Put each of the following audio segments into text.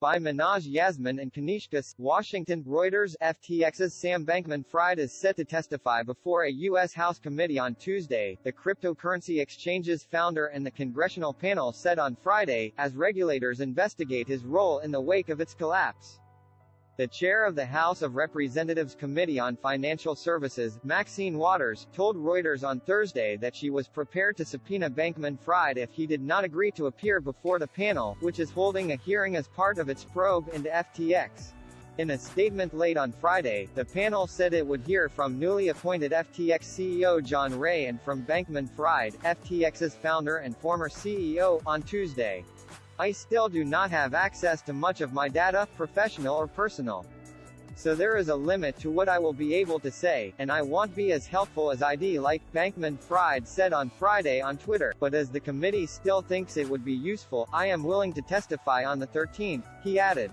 By Minhaj Yasmin and Kanishka. Washington. Reuters. FTX's Sam Bankman-Fried is set to testify before a U.S. House committee on Tuesday, the cryptocurrency exchange's founder and the congressional panel said on Friday, as regulators investigate his role in the wake of its collapse. The chair of the House of Representatives Committee on Financial Services, Maxine Waters, told Reuters on Thursday that she was prepared to subpoena Bankman-Fried if he did not agree to appear before the panel, which is holding a hearing as part of its probe into FTX. In a statement late on Friday, the panel said it would hear from newly appointed FTX CEO John Ray and from Bankman-Fried, FTX's founder and former CEO, on Tuesday. I still do not have access to much of my data, professional or personal. So there is a limit to what I will be able to say, and I won't be as helpful as I'd like, Bankman-Fried said on Friday on Twitter, but as the committee still thinks it would be useful, I am willing to testify on the 13th, he added.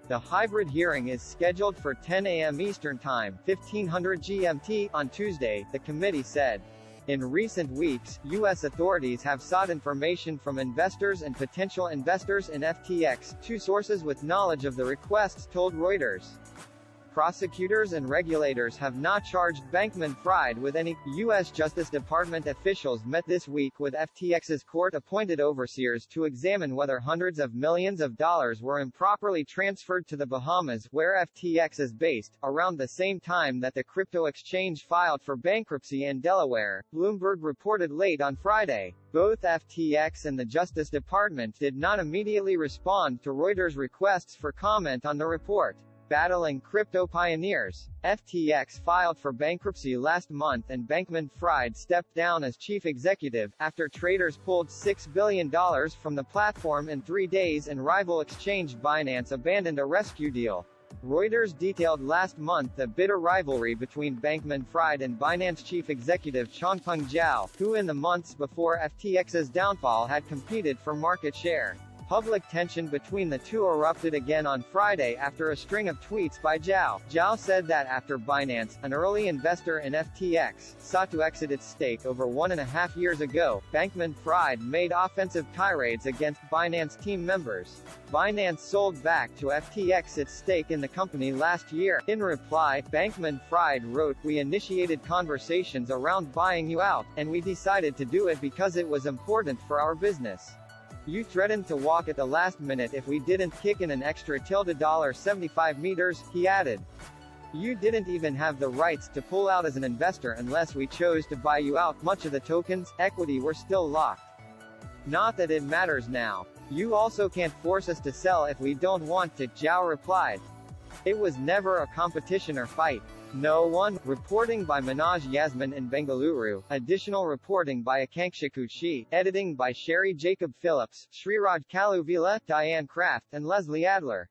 The hybrid hearing is scheduled for 10 a.m. Eastern Time, 1500 GMT, on Tuesday, the committee said. In recent weeks, U.S. authorities have sought information from investors and potential investors in FTX, two sources with knowledge of the requests told Reuters. Prosecutors and regulators have not charged Bankman-Fried with any. U.S. Justice Department officials met this week with FTX's court-appointed overseers to examine whether hundreds of millions of dollars were improperly transferred to the Bahamas, where FTX is based, around the same time that the crypto exchange filed for bankruptcy in Delaware, Bloomberg reported late on Friday. Both FTX and the Justice Department did not immediately respond to Reuters' requests for comment on the report. Battling crypto pioneers. FTX filed for bankruptcy last month and Bankman-Fried stepped down as chief executive, after traders pulled $6 billion from the platform in 3 days and rival exchange Binance abandoned a rescue deal. Reuters detailed last month the bitter rivalry between Bankman-Fried and Binance chief executive Changpeng Zhao, who in the months before FTX's downfall had competed for market share. Public tension between the two erupted again on Friday after a string of tweets by Zhao. Zhao said that after Binance, an early investor in FTX, sought to exit its stake over 1.5 years ago, Bankman-Fried made offensive tirades against Binance team members. Binance sold back to FTX its stake in the company last year. In reply, Bankman-Fried wrote, "We initiated conversations around buying you out, and we decided to do it because it was important for our business. You threatened to walk at the last minute if we didn't kick in an extra $75 meters, he added. You didn't even have the rights to pull out as an investor unless we chose to buy you out. Much of the tokens, equity were still locked. Not that it matters now. You also can't force us to sell if we don't want to," Zhao replied. It was never a competition or fight. No one. Reporting by Minhaj Yasmin in Bengaluru. Additional reporting by Akanksha Kuchi. Editing by Sherry Jacob Phillips, Sriraj Kaluvila, Diane Kraft, and Leslie Adler.